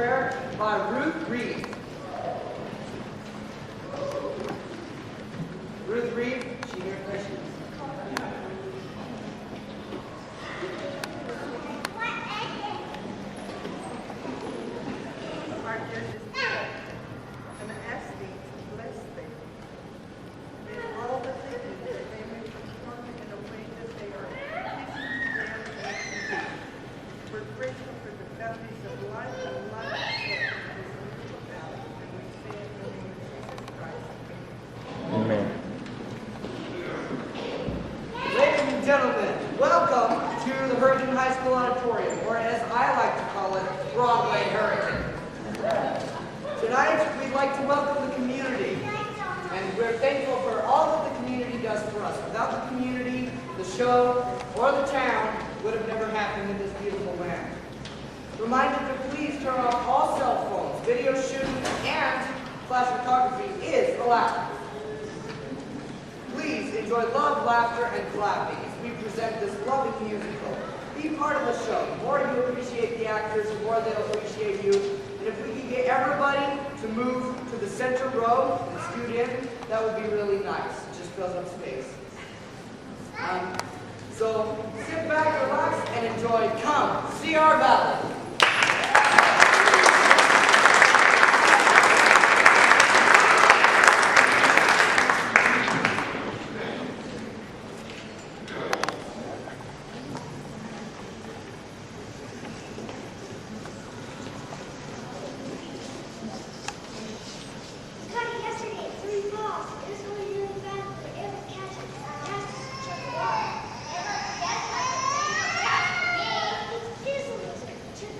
prayer by Ruth Reed. Ruth Reed, she here questions. Our judges and I ask thee to bless them in all that they do, that they may perform in a way that they are pleasing to them and to thee. We're grateful for the bounties of life and life itself in this beautiful valley, and we say in the name of Jesus Christ. Amen. Ladies and gentlemen, welcome to the Hurricane High School Auditorium, or as I like to call it, Broadway Hurricane. Tonight, we'd like to welcome the community, and we're thankful for all that the community does for us. Without the community, the show, or the town would have never happened in this beautiful land. Reminded to please turn off all cell phones, video shooting, and flash photography is allowed. Please enjoy love, laughter, and clapping as we present this loving musical. Be part of the show. The more you appreciate the actors, the more they'll appreciate you. And if we can get everybody to move to the center row and scoot in, that would be really nice. It just fills up space. So sit back, relax, and enjoy Come See Our Valley. Check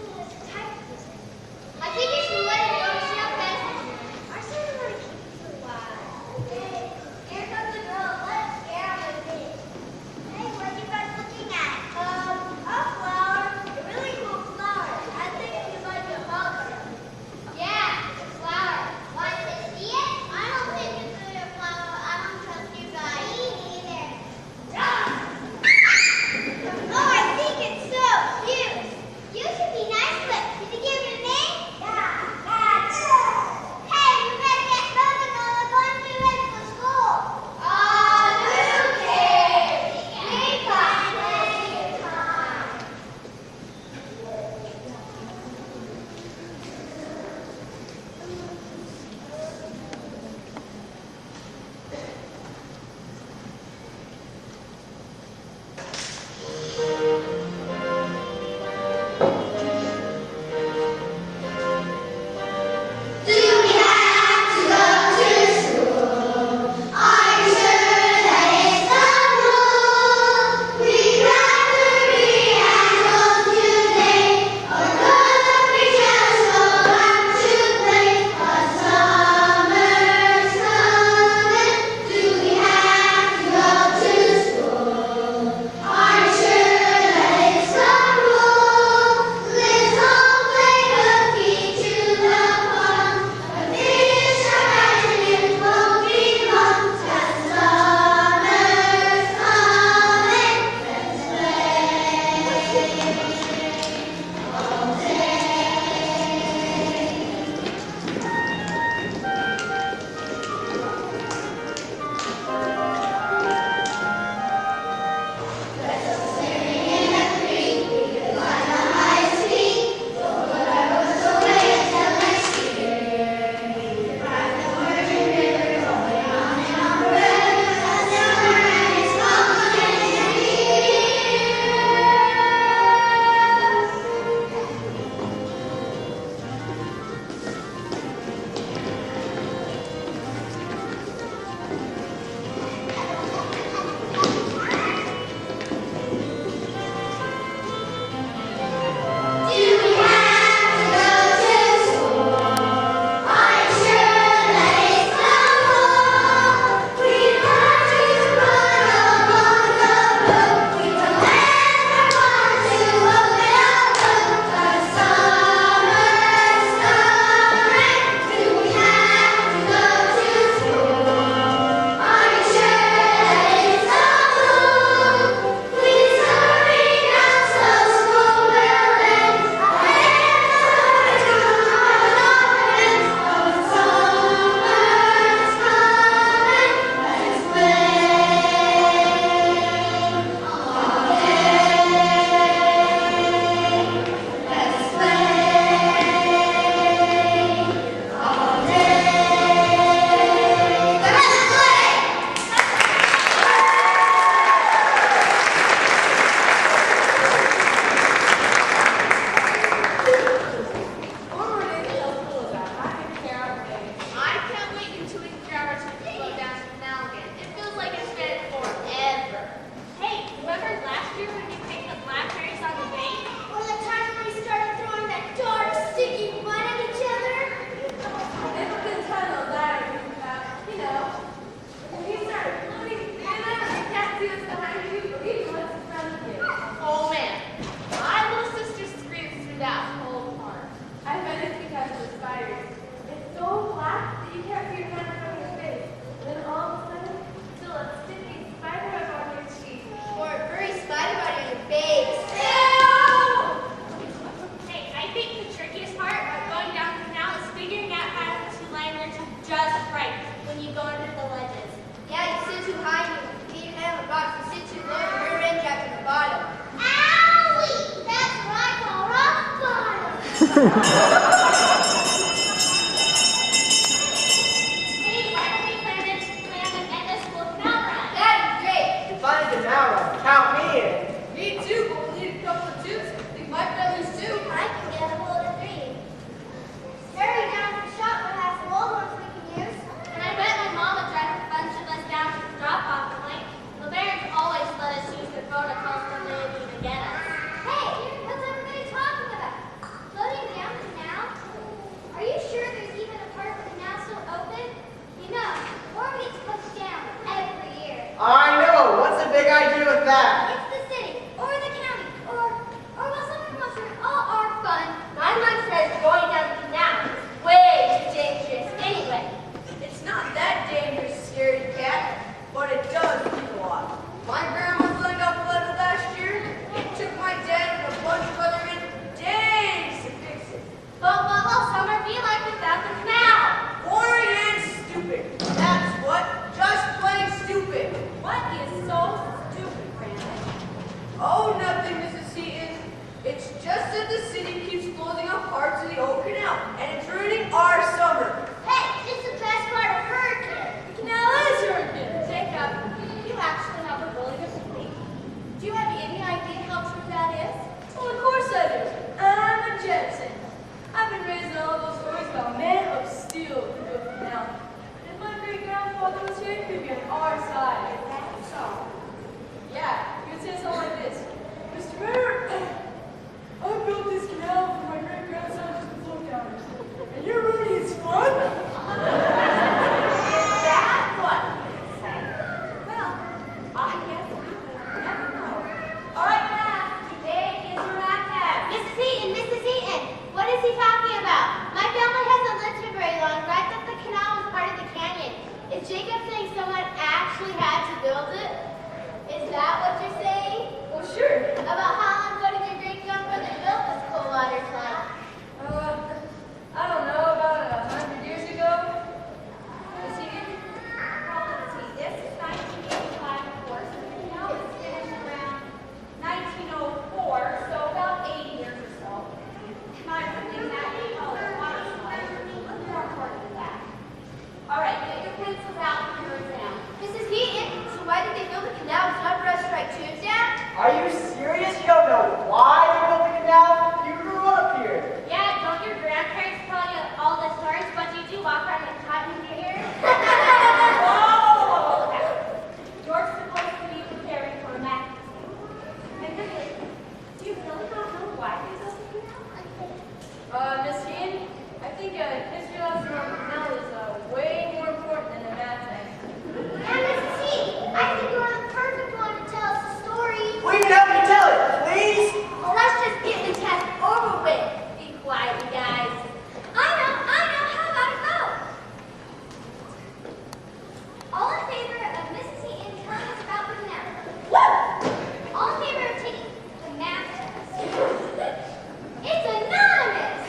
Hey, why don't we plan an endless school canal run? That'd be great. Define the now run. Count me in. Me too, but we'll need a couple of tubes. I think my brothers too. I can get a hold of 3. Hurry down to the shop, we'll have some old ones we can use. And I bet my mom would drive a bunch of us down to the drop-off point. The parents always let us use the protocols when they leave to get us. Hey, what's everybody talking about? Floating down the canal? Are you sure there's even a part of the canal still open? You know, water gets pushed down every year. I know. What's the big idea with that? It's the city, or the county, or well, someone wants to ruin all our fun. My mom says going down the canal is way too dangerous anyway. It's not that dangerous, scaredy cat, but it does leak a lot. My grandma's line got flooded last year. It took my dad and a bunch of other men days to fix it. But what will summer be like without the canal? Boring and stupid. That's what. Just plain stupid. What is so stupid, Brandon? Oh, nothing, Mrs. Seaton. It's just that the city keeps closing up parts of the old canal, and it's ruining our summer. Hey, it's the best part of hurricane. The canal is hurricane. Jacob, you actually have a really good point. Do you have any idea how true that is? Well, of course I do. I'm a Jetson. I've been raised on all those stories about men of steel who built the canal. If my great-grandfather was here, he'd be on our side. So, Yeah, he would say something like this. Mr. Mayor, I built this canal for my great-grandson just to float down it. And you're ruining his fun? that's what you say. Well, I guess we will never know. All right, class, today is your math test. Mrs. Eaton, what is he talking about? My family hasn't lived here very long, but I thought the canal was part of the canyon. Is Jacob saying someone actually had to build it? Is that what you're saying? Well, sure. About how long ago did your great-grandfather build this cold water slide? I don't know, about 100 years ago. Is he in? Well, let's see. This is 1985, of course. And the canal was finished around 1904, so about 80 years or so. Am I putting that in color water slide? What's more important than that? All right, get your pencils out and your exam. Mrs. Heaton, so why did they build the canal? Was not for us to write tubes down? Are you serious? You don't know why they built the canal? You grew up here. Yeah, don't your grandparents tell you all the stories, but you do walk around with cotton in your hair? Whoa! You're supposed to be preparing for a math exam. And really, do you really not know why they built the canal? Miss Heaton, I think a history lesson on the canal is way more important than a math test. And Mrs. T, I think you're the perfect one to tell us the story. We can help you tell it, please. Well, let's just get the test over with. Be quiet, you guys. I know. How about a vote? All in favor of Mrs. Eaton telling us about the canal? Woo! All in favor of taking the math test? It's anonymous!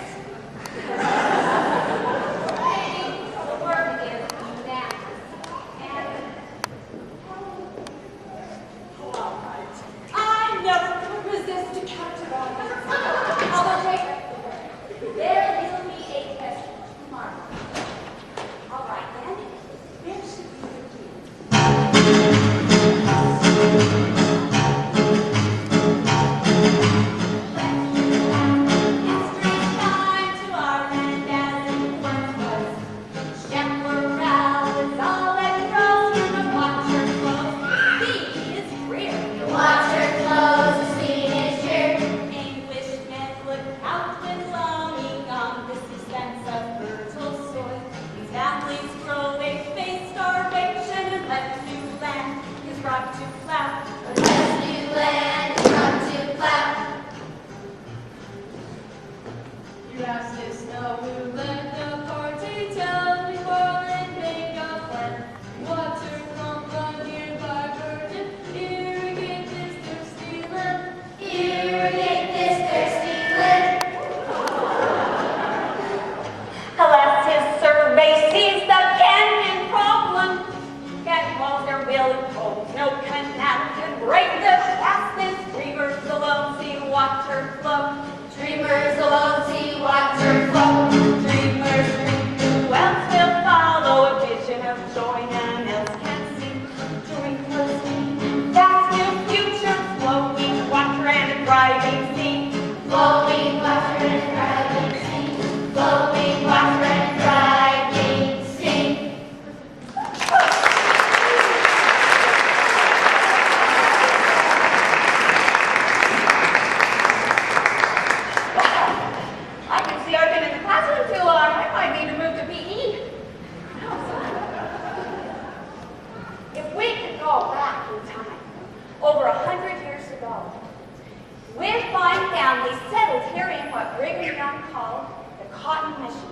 called the Cotton Mission,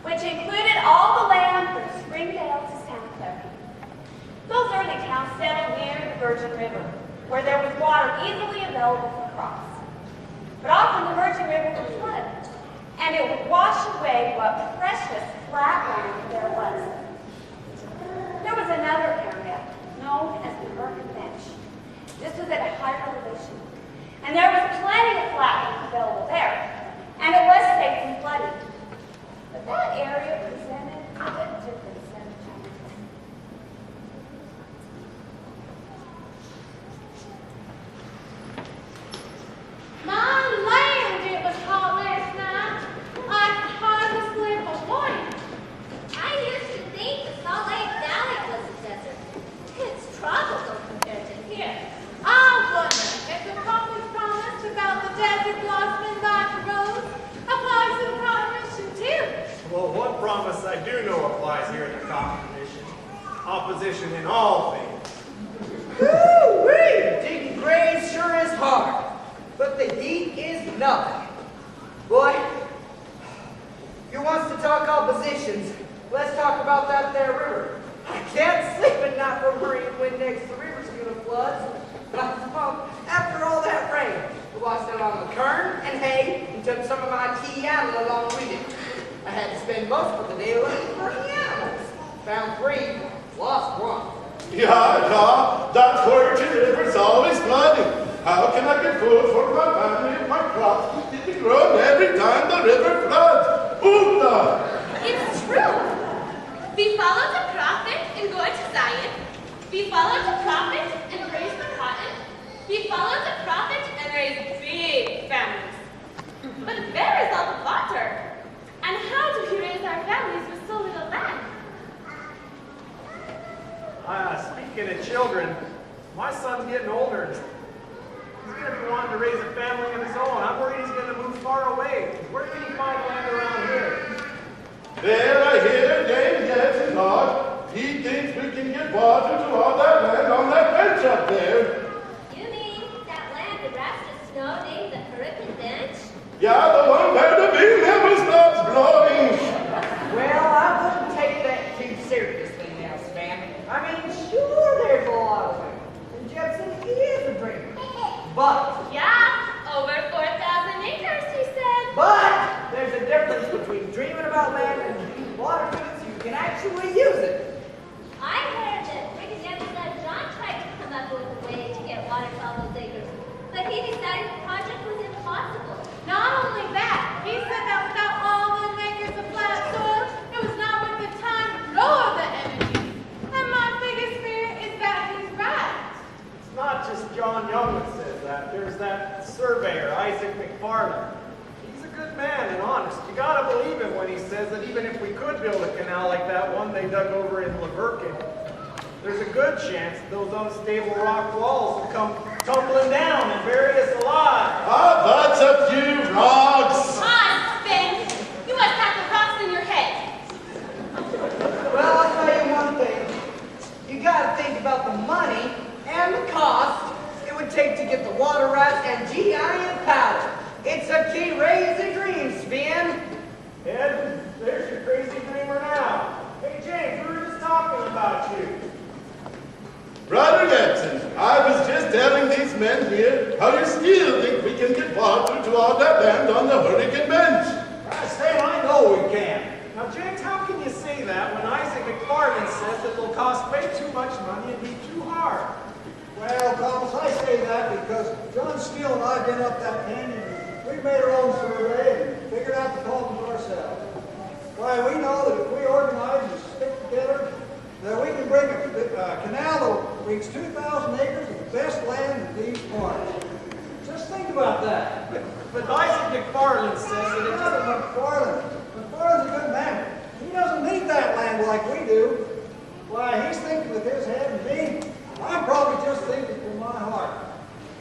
which included all the land from Springdale to Santa Clara. Those early towns settled near the Virgin River, where there was water easily available for crops. But often the Virgin River would flood, and it would wash away what precious flat land there was. There was another area known as the Hurricane Bench. This was at a higher elevation, and there was plenty of flat land available there, and it was safe from flooding. But that area presented a different set of challenges. My land, it was hot last night. I could hardly sleep a wink. I used to think the Salt Lake Valley was a desert. It's tropical compared to here. I wonder if the prophet's promise about the desert blossoming like a rose applies to the Cotton Mission too. Well, one promise I do know applies here at the Cotton Mission. Opposition in all things. Woo-wee! Digging graves sure is hard, but the heat is nothing. Boy, if you wants to talk oppositions, let's talk about that there river. I can't sleep at night for worrying when next the river's gonna flood. Last month, after all that rain, I washed out on the kern and hay and took some of my tea animal along with it. I had to spend most of the day looking for the animals. Found 3, lost 1. Yeah, that Virgin River's always flooding. How can I get food for my family if my crops need to be grown every time the river floods? Oofda! It's true. We followed the prophet and go to Zion. We followed the prophet and raised the cotton. We followed the prophet and raised big families. But where is all the water? And how do we raise our families with so little land? Speaking of children, my son's getting older. He's going to be wanting to raise a family of his own. I'm worried he's going to move far away. Where can he find land around here? There I hear Dave Jensen talk. He thinks we can get water to all that land on that bench up there. You mean that land the rest of snow named the Hurricane Bench? Yeah, the one where the wind never stops blowing. Well, I wouldn't take that too seriously now, Stan. I mean, sure, there's a lot of land. And Jepson, he is a dreamer. But, Yeah, over 4,000 acres, he said. but, there's a difference between dreaming about land and getting water to it so you can actually use it. I heard that Brigadier son John tried to come up with a way to get water to all those acres, but he decided the project was impossible. Not only that, he said that without all them acres of flat soil, it was not worth the time nor the energy. And my biggest fear is that he's right. It's not just John Young that says that. There's that surveyor, Isaac McFarland. He's a good man and honest. You gotta believe him when he says that even if we could build a canal like that one they dug over in Laverkin, there's a good chance that those unstable rock walls will come tumbling down and bury us alive. Ah, that's a few rocks. Ah, Ben, you must have the rocks in your head. Well, I'll tell you one thing. You gotta think about the money and the cost it would take to get the water rights and GI and power. It's a key raising dreams, Ben. Ed, there's your crazy dreamer now. Hey, James, we were just talking about you. Brother Jetson, I was just telling these men here how you still think we can get water to all that land on the Hurricane Bench. Stan, I know we can. Now, James, how can you say that when Isaac McFarland says that they'll cost way too much money and be too hard? Well, Thomas, I say that because John Steele and I have been up that canyon. We made our own survey and figured out the problems ourselves. Why, we know that if we organize and stick together, that we can bring a canal that reaches 2,000 acres of the best land in these parts. Just think about that. But Isaac McFarland says that it doesn't. McFarland's a good man. He doesn't need that land like we do. Why, he's thinking with his head and me. I'm probably just thinking from my heart.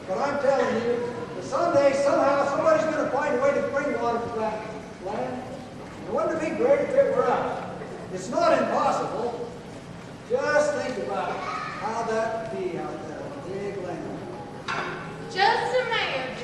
But I'm telling you, that someday, somehow, somebody's going to find a way to bring water to that land. And wouldn't it be great if it were us? It's not impossible. Just think about how that would be out there on a big land. Just imagine.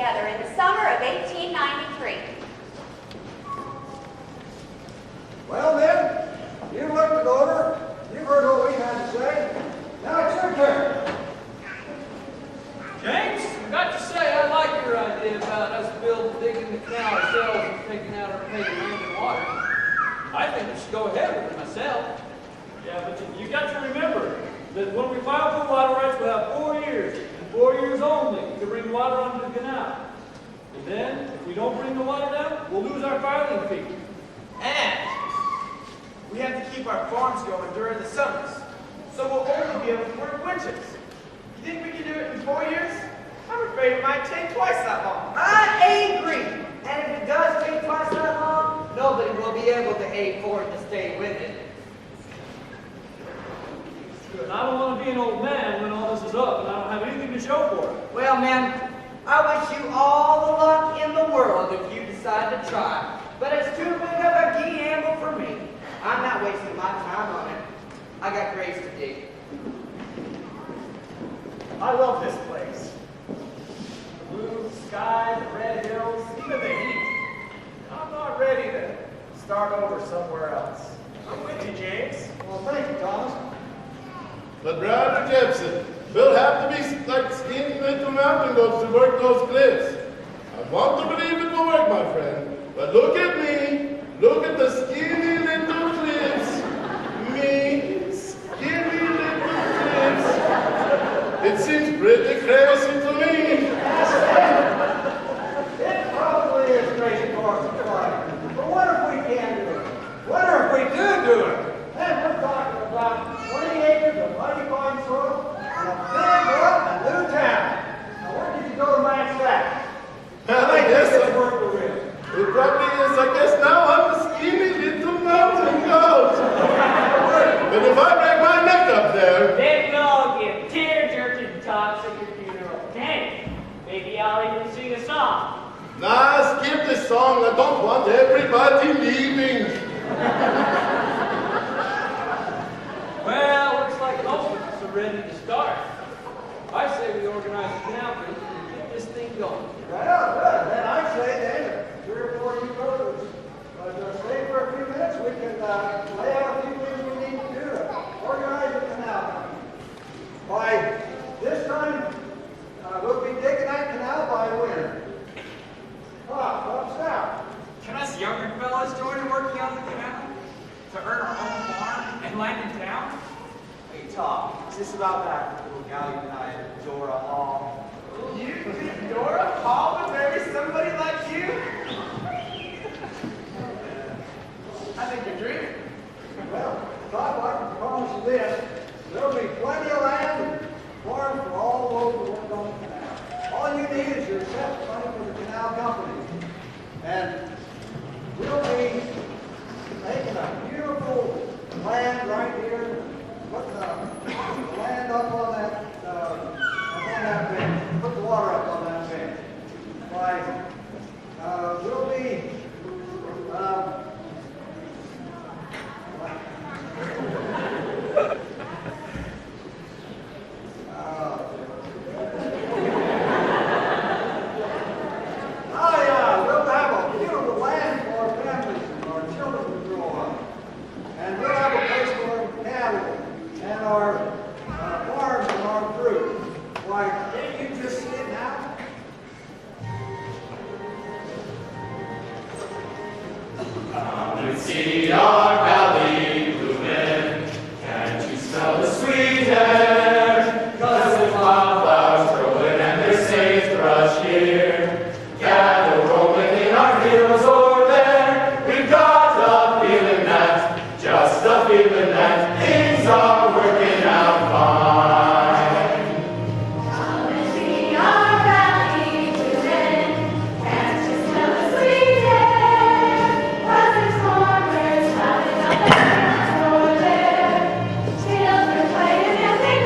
together in the summer of 1893. Well then, you looked it over, you've heard what we had to say. Now it's your turn. James, I got to say, I like your idea about us digging the canal ourselves and taking out our paid land and water. I think we should go ahead with it myself. Yeah, but you got to remember that when we file for water rights, we'll have 4 years, and 4 years only to bring water onto the canal. And then, if we don't bring the water down, we'll lose our filing fee. And we have to keep our farms going during the summers, so we'll only be able to work winters. You think we can do it in 4 years? I'm afraid it might take twice that long. I agree. And if it does take twice that long, nobody will be able to aid for it to stay with it. And I don't want to be an old man when all this is up, and I don't have anything to show for it. Well, man, I wish you all the luck in the world if you decide to try. But it's too big of a gamble for me. I'm not wasting my time on it. I got graves to dig. I love this place. The blue sky, the red hills, even the heat. I'm not ready to start over somewhere else. I'm with you, James. Well, thank you, Thomas. But Brother Gibson, we'll have to be like skinny little mountain goats to work those cliffs. I want to believe it will work, my friend. But look at me. Look at the skinny little cliffs. Me, skinny little cliffs. It seems pretty crazy to me. It probably is crazy for us to try. But what if we can do it? What if we do it? And we're talking about 20 acres of mighty fine soil and a big up and new town. Now where did you go to match that? I guess it's worth the risk. it probably is. I guess now I'm a skinny little mountain goat. But if I break my neck up there, Then we'll all give tear-jerking talks at your funeral. Dang, maybe I'll even sing a song. nah, skip this song. I don't want everybody leaving. Well, looks like most of us are ready to start. I say we organize a canal crew and get this thing going. Well, good. Then I say then, 3 or 4 you go stay for a few minutes. We can lay out a few things we need to do to organize the canal. By this time, we'll be digging that canal by winter. What's that? Can us younger fellas join working on the canal? To earn our own farm and land in town? Hey, Tom, is this about that little gal you and I, Dora Hall? You think Dora Hall would marry somebody like you? I think you're dreaming. Well, Bob, I can promise you this. There'll be plenty of land and farms for all those who work on the canal. All you need is your accept money for the canal company. And we'll be making a beautiful land right here. Put the land up on that bench. Put the water up on that bench. We'll be we'll have a beautiful land for our families and our children to grow up. And we'll have a place for our cattle and our farms and our fruit. Why, can't you just see it now? Come and see our valley blooming. Can't you smell the sweet air? 'Cause there's wildflowers growing and there's sagebrush here. Gather rolling in our fields over there. We've got a feeling that, just a feeling that things are working out fine. Come and see our valley blooming. Can't you smell the sweet air? 'Cause there's farmers running up and down over there. Children playing and they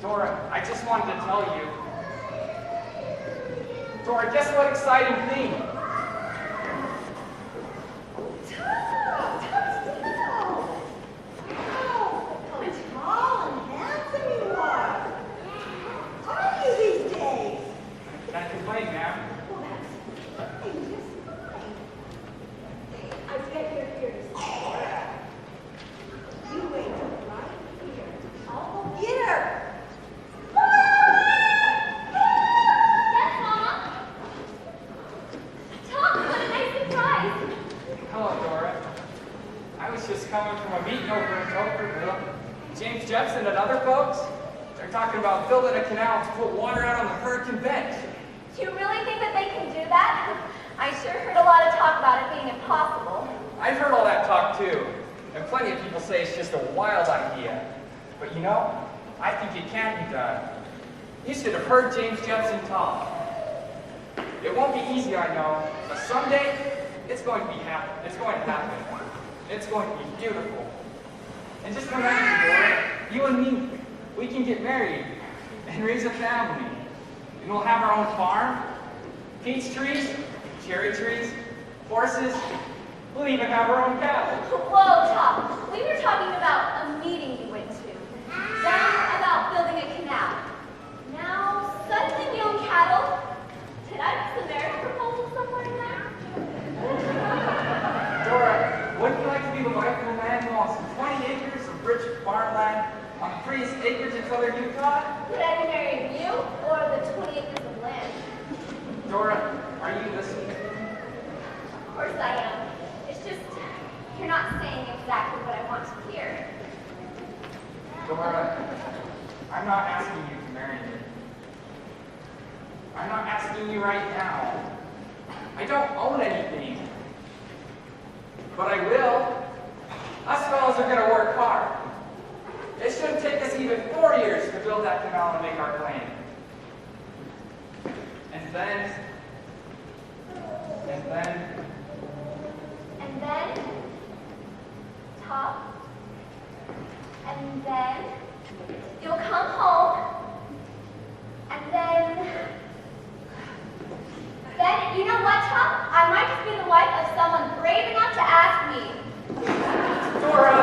Dora, I just wanted to tell you. Dora, guess what exciting thing? Can't complain, ma'am. Yes, Mama. Tom, what a nice surprise. Hello, Dora. I was just coming from a meeting over in Tokerville. James Jepson and other folks, they're talking about building a canal to put water out on the Hurricane Bench. Do you really think that they can do that? I sure heard a lot of talk about it being impossible. I've heard all that talk too, and plenty of people say it's just a wild idea. But you know, I think it can be done. You should have heard James Jepson talk. It won't be easy, I know, but someday it's going to happen. It's going to happen. It's going to be beautiful. And just imagine, Dora, you and me, we can get married and raise a family. And we'll have our own farm, peach trees, cherry trees, horses. We'll even have our own cattle. Whoa, Tom. We were talking about a meeting you went to. Then about building a canal. Now, suddenly we own cattle. Did I miss the marriage proposal somewhere in there? Dora, wouldn't you like to be the wife of a man who owns 20 acres of rich farmland on the prettiest acreage in southern Utah? Would I be marrying you or the 20 acres of land? Dora, are you listening? Of course I am. It's just, you're not saying exactly what I want to hear. Dora, I'm not asking you to marry me. I'm not asking you right now. I don't own anything. But I will. Us fellows are going to work hard. It shouldn't take us even 4 years to build that canal and make our claim. And then, Top. And then, you'll come home. And then, you know what, Top? I might just be the wife of someone brave enough to ask me. Dora!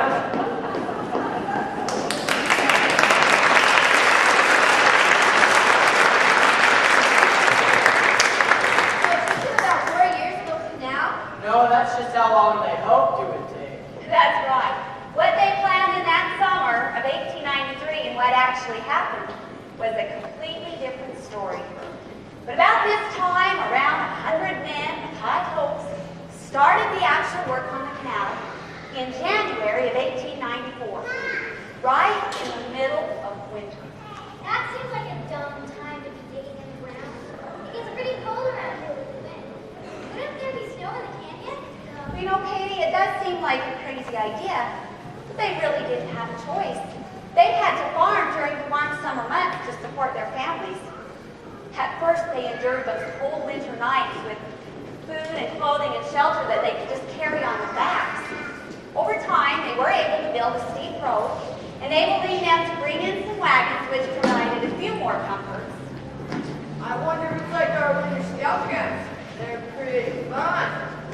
No, that's just how long they hoped it would take. That's right. What they planned in that summer of 1893 and what actually happened was a completely different story. But about this time, around 100 men with high hopes started the actual work on the canal in January of 1894, right in the middle of winter. That seems like a dumb time to be digging in the ground. It gets pretty cold around here with the wind. Wouldn't there be snow in the canyon? You know, Katie, it does seem like a crazy idea, but they really didn't have a choice. They had to farm during the warm summer months to support their families. At first, they endured those cold winter nights with food and clothing and shelter that they could just carry on their backs. Over time, they were able to build a steep road, enabling them to bring in some wagons which provided a few more comforts. I wonder if it's like our winter scout camps. They're pretty fun.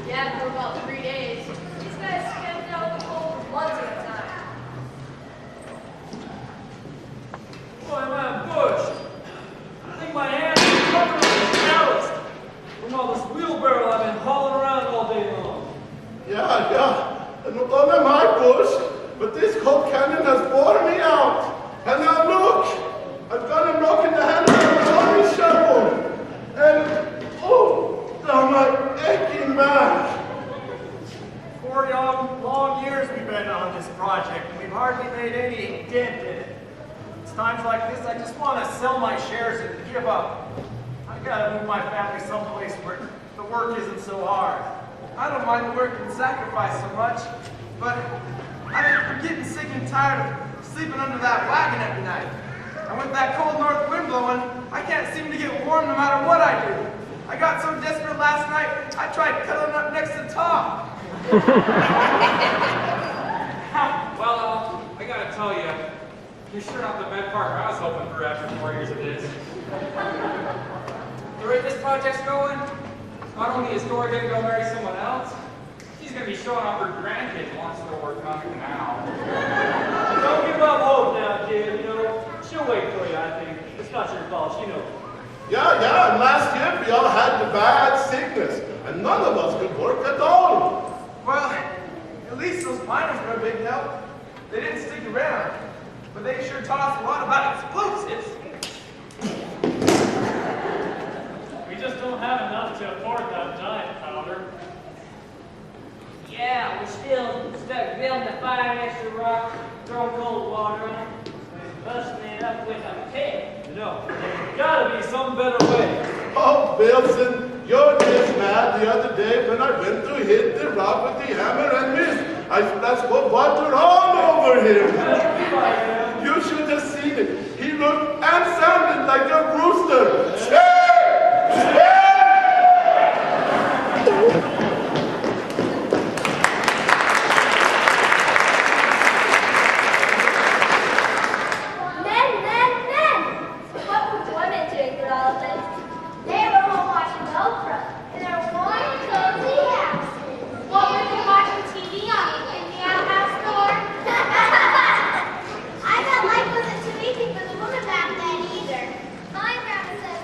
Yeah, for about 3 days. These guys camped out in the cold months at a time. Boy, man, Bush. I think my hands are covered with calloused from all this wheelbarrow I've been hauling around all day long. Yeah. And not only my bush, but this cold canyon has worn me out. And now look, I've got a knock in the handle of my only shovel. And, oh, down my aching back. 4 long years we've been on this project, and we've hardly made any dent in it. It's times like this I just want to sell my shares and give up. I gotta move my family someplace where the work isn't so hard. I don't mind the work and sacrifice so much, but I'm getting sick and tired of sleeping under that wagon every night. And with that cold north wind blowing, I can't seem to get warm no matter what I do. I got so desperate last night, I tried cuddling up next to Tom. Well, I gotta tell you, You're sure not the bed partner I was hoping for after 4 years of this. The rate this project's going, not only is Dora going to go marry someone else, she's going to be showing off her grandkids while I'm still working on the canal. Don't give up hope now, kid. You know, she'll wait for you, I think. It's not your fault, she knows. Yeah, and last year we all had the bad sickness, and none of us could work at all. Well, at least those miners were a big help. They didn't stick around, but they sure taught us a lot about explosives. We just don't have enough to afford that giant powder. Yeah, we're still stuck building a fire next to the rock, throwing cold water on it, busting it up with a pick. No, there's gotta be some better way. Oh, Wilson, you're just mad the other day when I went to hit the rock with the hammer and missed. I splashed water all over him. You should have seen it. He looked and sounded like a rooster. Shake! What were women doing through all of this? They were home watching Oprah in their warm, cozy houses. What were they watching TV on in the outhouse store? I bet life wasn't too easy for the woman back then either. My grandma says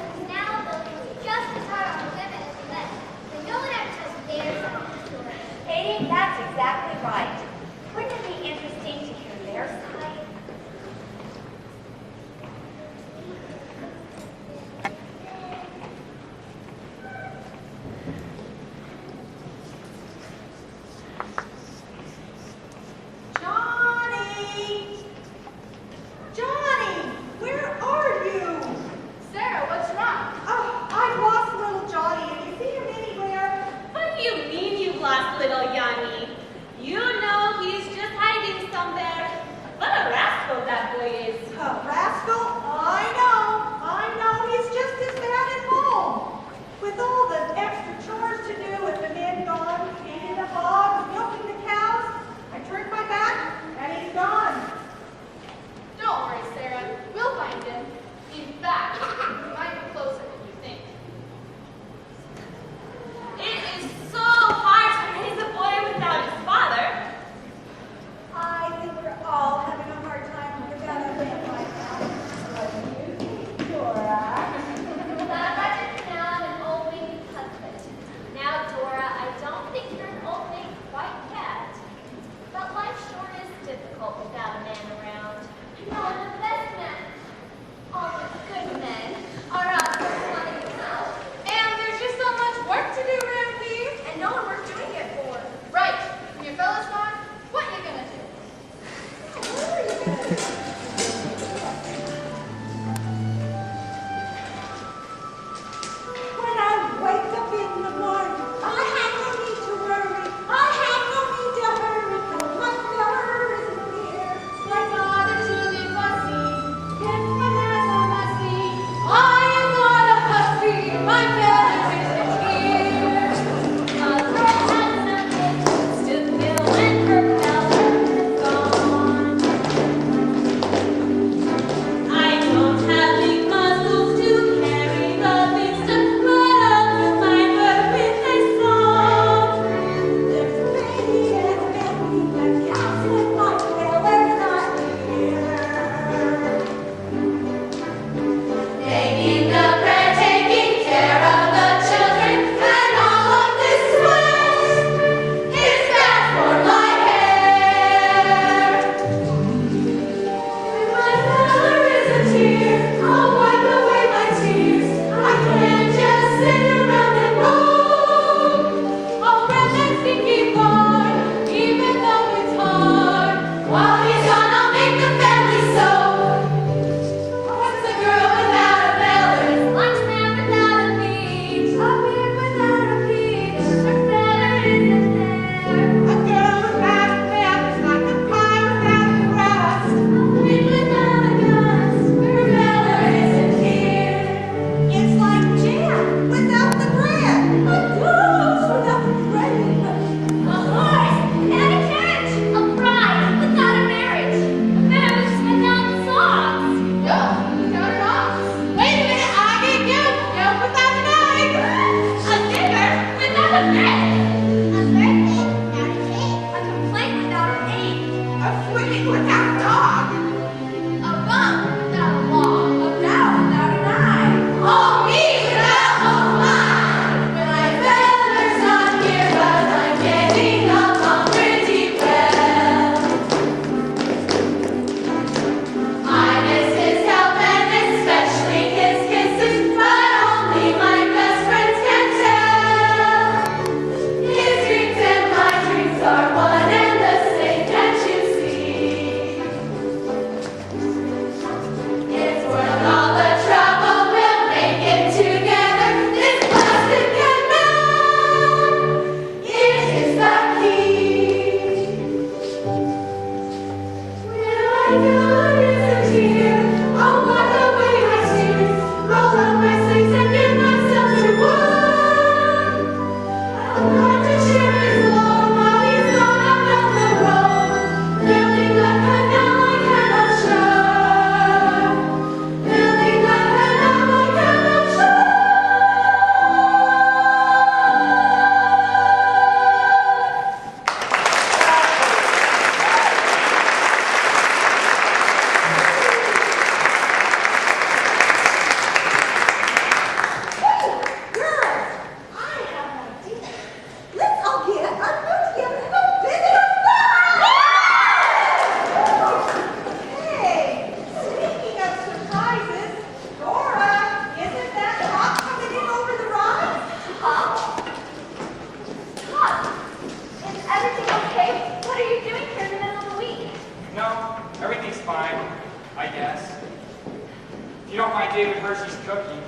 If you don't mind David Hershey's cooking,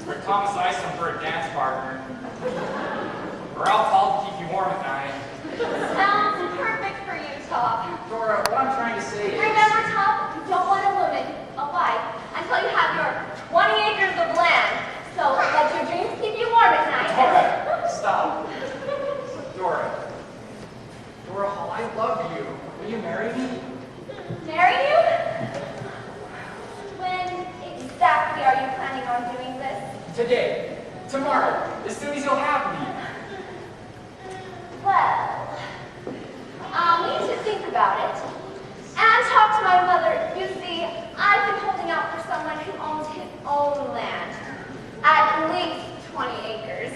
or Thomas Isom for a dance partner, or Al Paul to keep you warm at night. Sounds perfect for you, Top. Dora, what I'm trying to say is... Remember, Top, you don't want a woman, a wife, until you have your 20 acres of land. So let your dreams keep you warm at night. Dora, stop. Dora. Dora Hall, I love you. Will you marry me? Marry you? When exactly are you planning on doing this? Today. Tomorrow. As soon as you'll have me. Well, I'll need to think about it and talk to my mother. You see, I've been holding out for someone who owns his own land, at least 20 acres.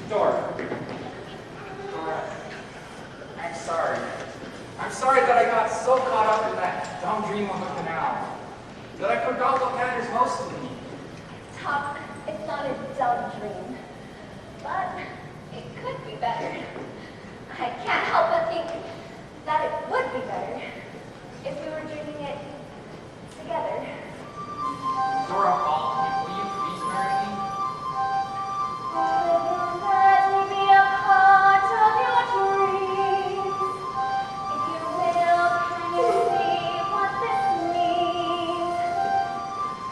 Dora. Dora. I'm sorry. I'm sorry that I got so caught up in that dumb dream of a canal that I forgot what matters most to me. Top, it's not a dumb dream, but it could be better. I can't help but think that it would be better if we were dreaming it together. Dora Hall, will you please marry me? Let me be a part of your dreams. If you will, can you see what this means?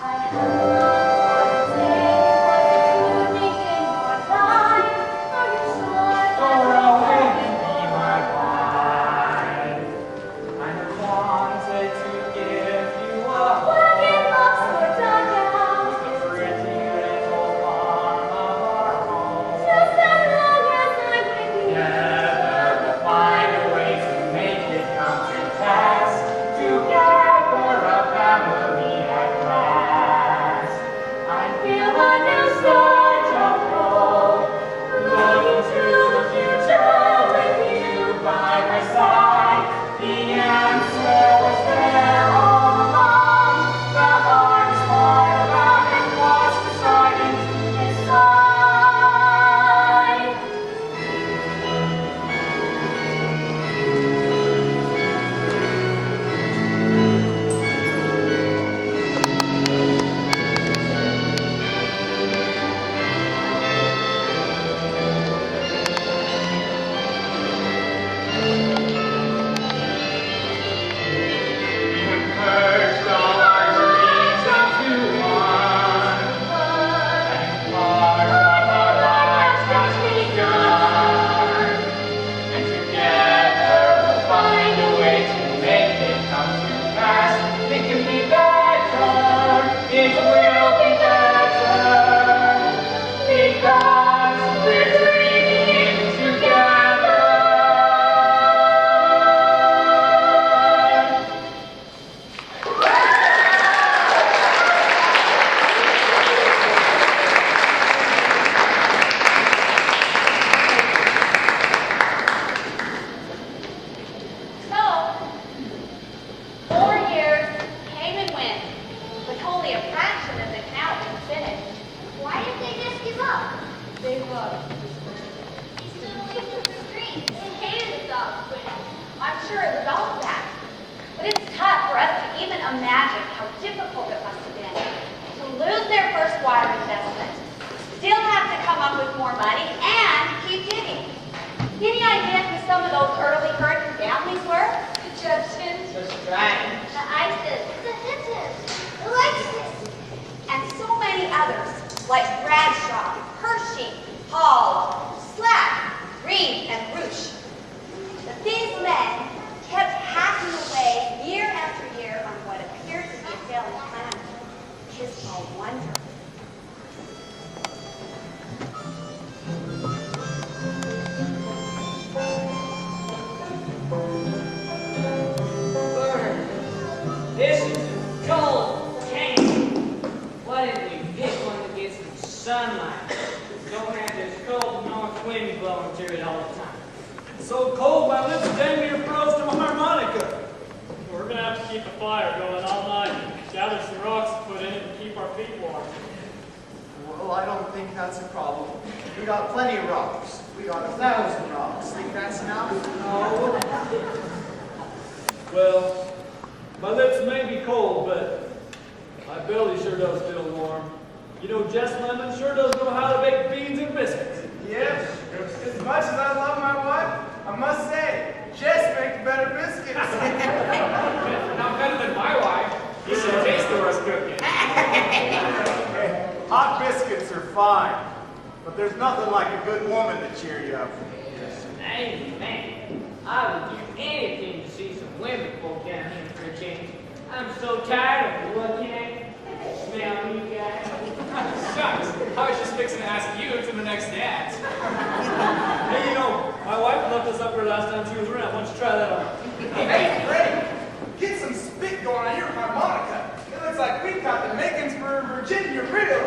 I have one day what you think in your life. Are you sure? Dora, will you be my wife? I wanted to give you a When it looks so dark out, the pretty little farm of our home. just as long as I'm with you. Together we'll find a way to make it come to pass. Together a family at last. I feel a new surge of hope. Looking to the future with you by my side. The answer was there all along. The hardest part about it was deciding to decide. Merged all our dreams into one, and part of our lives just begun. And together we'll find a way to make it come to pass. It can be better, it will be better, because we're dreaming it together. So, 4 years came and went, but only a fraction of the canal was finished. Why didn't they just give up? They love He still believes in his dreams. He hated the dog quit. I'm sure it was all of that. But it's tough for us to even imagine how difficult it must have been to lose their first water investment, still have to come up with more money, and keep digging. Any idea who some of those early Hurricane families were? The Judgins, Just trying. The Isis, the Hinton, the Lexus. and so many others, like Bradshaw, Hershey, Hall, Slack, Reed, and Roosh. But these men kept hacking away year after year on what appeared to be a failing plan. It's a wonder. This is cold tank. Why didn't we pick one that gets some sunlight? Don't have this cold north wind blowing through it all the time. It's so cold my lips dang near froze to my harmonica. We're gonna have to keep a fire going all night and gather some rocks to put in it and keep our feet warm. Well, I don't think that's a problem. We got plenty of rocks. We got 1,000 rocks. Think that's enough? No. Well, my lips may be cold, but my belly You know, Jess Lemon sure does know how to bake beans and biscuits. Yep. As much as I love my wife, I must say, Jess makes better biscuits. Not better than my wife. You should taste the worst cooking. Hot biscuits are fine, but there's nothing like a good woman to cheer you up. Hey, man, I would do anything to see some women folk down here for a change. I'm so tired of looking at, smelling you guys. Shucks, I was just fixing to ask you to the next dance. Hey, you know, my wife left us up here last time she was around. Why don't you try that on? Hey, Freddie, get some spit going on your harmonica. It looks like we've got the makings for Virginia Reel.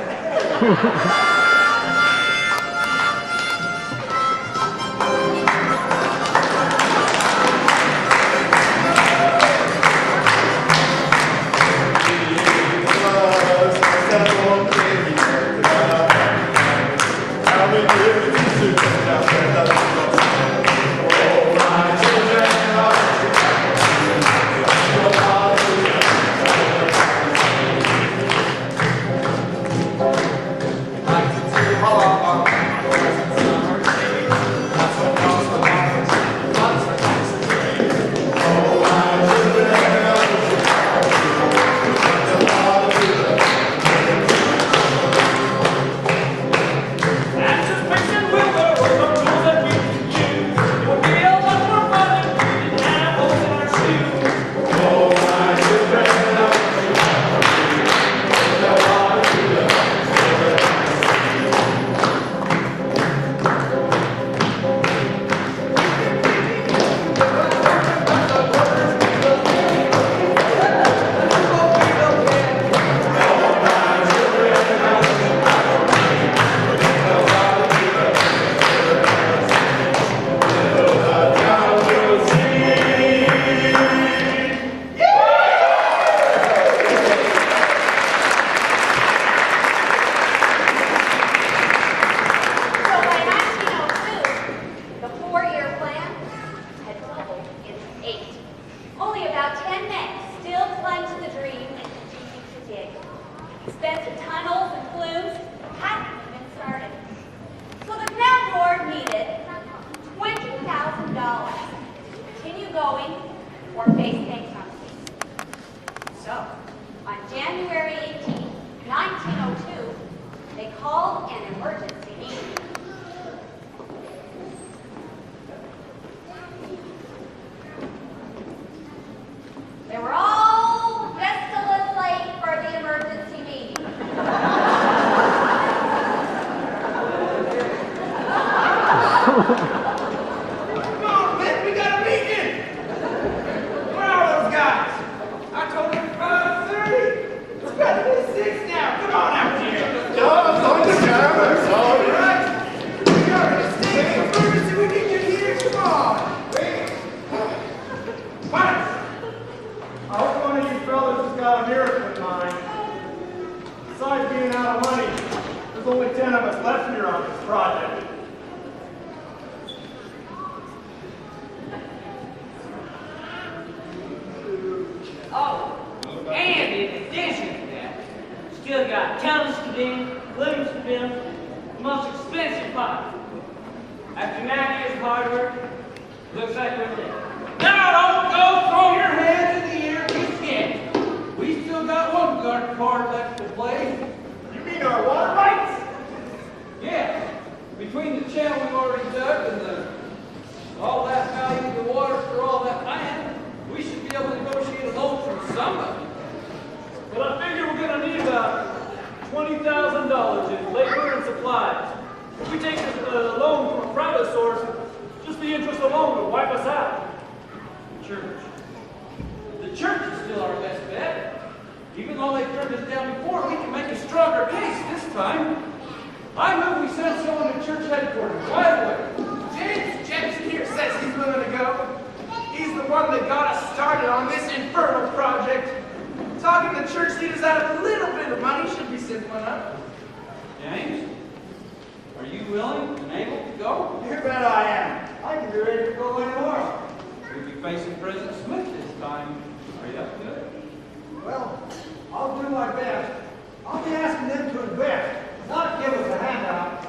Well, I'll do my best. I'll be asking them to best. Not give us a handout.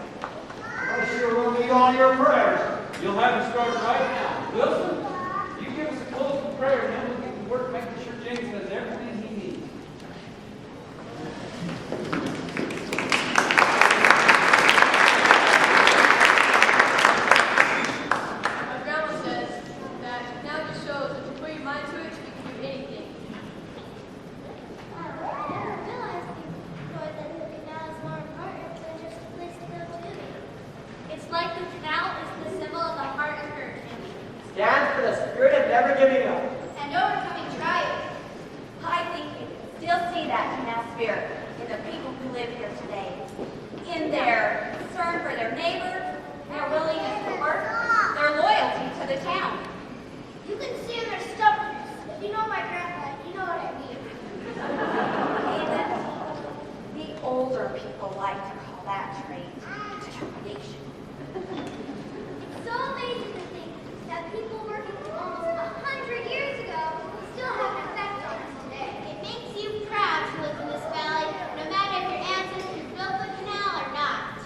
I sure will need all your prayers. You'll have to start right now. Wilson, you give us a closing prayer, and then we'll get to work making sure James has everything he needs. My grandma says that now just shows that if you put your mind to it, you can do anything. I never realized before that the canal is more important than just a place to go to. It's like the canal is the symbol of the heart of her community. Stand for the spirit of never giving up. And overcoming trials. I think you can still see that canal spirit in the people who live here today. In their concern for their neighbor, their willingness to work, their loyalty to the town. You can see in their stubbornness. If you know my grandpa, you know what I mean. Even the older people like to call that trait determination. It's so amazing to think that people working almost 100 years ago still have an effect on us today. It makes you proud to live in this valley, no matter if your ancestors built the canal or not.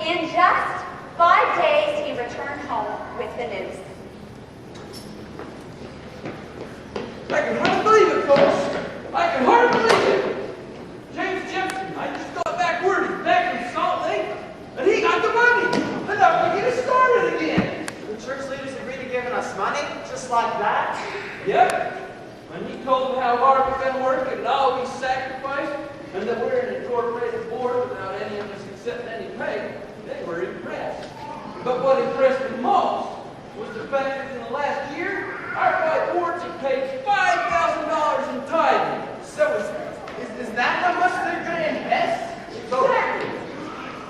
In just 5 days, he returned home with the news. I can hardly believe it, folks. I can hardly believe it. James Jepson, I just got back word he's back in Salt Lake, and he got the money. And now we get it started again. The church leaders agreed to giving us money, just like that? Yep. When he told them how hard we've been working and all we sacrificed, and that we're an incorporated board without any of us accepting any pay, they were impressed. But what impressed them most was the fact that in the last year, our 5 boards have paid $5,000 in tithing. So is that how much they're going to invest? Exactly.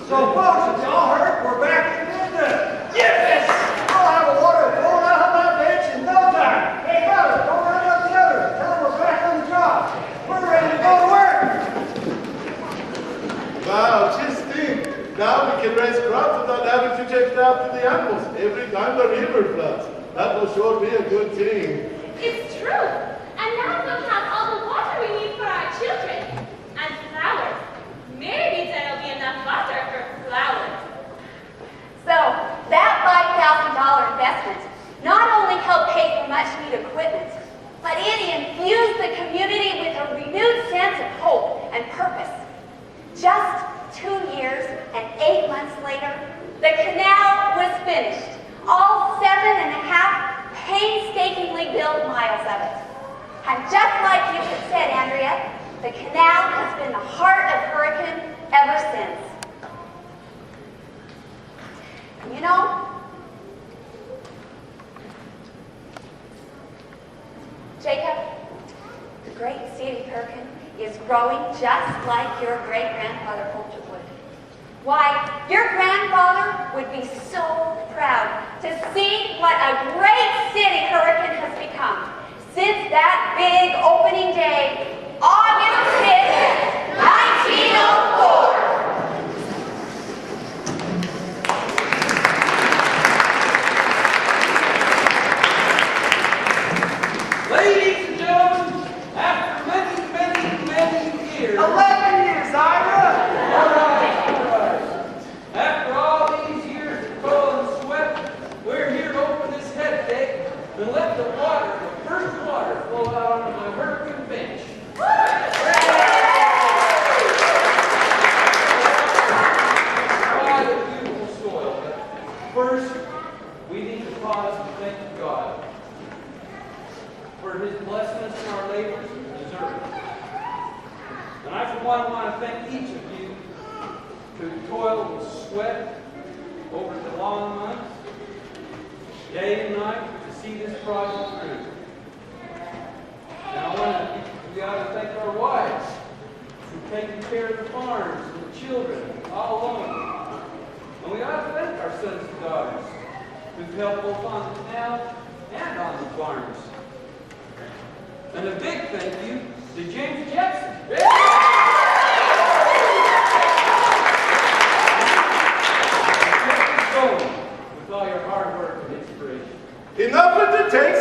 So folks, as y'all heard, we're back in business. Yes! I'll have a water flowing out of my bench in no time. Hey, fellas, don't run up the others. Tell them we're back on the job. We're ready to go to work. Wow, just think. Now we can raise crops without having to take it out to the animals every time the river floods. That will sure be a good thing. It's true. And now we'll have all the water we need for our children. And flowers. Maybe there'll be enough water for flowers. So that $5,000 investment not only helped pay for much needed equipment, but it infused the community with a renewed sense of hope and purpose. Just 2 years and 8 months later, the canal was finished. All 7.5 painstakingly built miles of it. And just like you had said, Andrea, the canal has been the heart of Hurricane ever since. You know, Jacob, the great city of Hurricane is growing just like your great-grandfather hoped it would. Why, your grandfather would be so proud to see what a great city Hurricane has become since that big opening day, August 5th, 1904. Ladies and gentlemen, after many years. 11 years, Ira! All right. After all these years of toil and sweat, we're here to open this head deck and let the first water flow out onto the Hurricane bench. What a beautiful soil. But first, we need to pause and thank God for his blessings in our labors and deserve. And I, for one, want to thank each of you who toiled and sweat over the long months, day and night, to see this project through. And we ought to thank our wives who've taken care of the farms and the children all alone. And we ought to thank our sons and daughters who've helped both on the canal and on the farms. And a big thank you to James Jepson. Keep going with all your hard work and inspiration. Enough entertain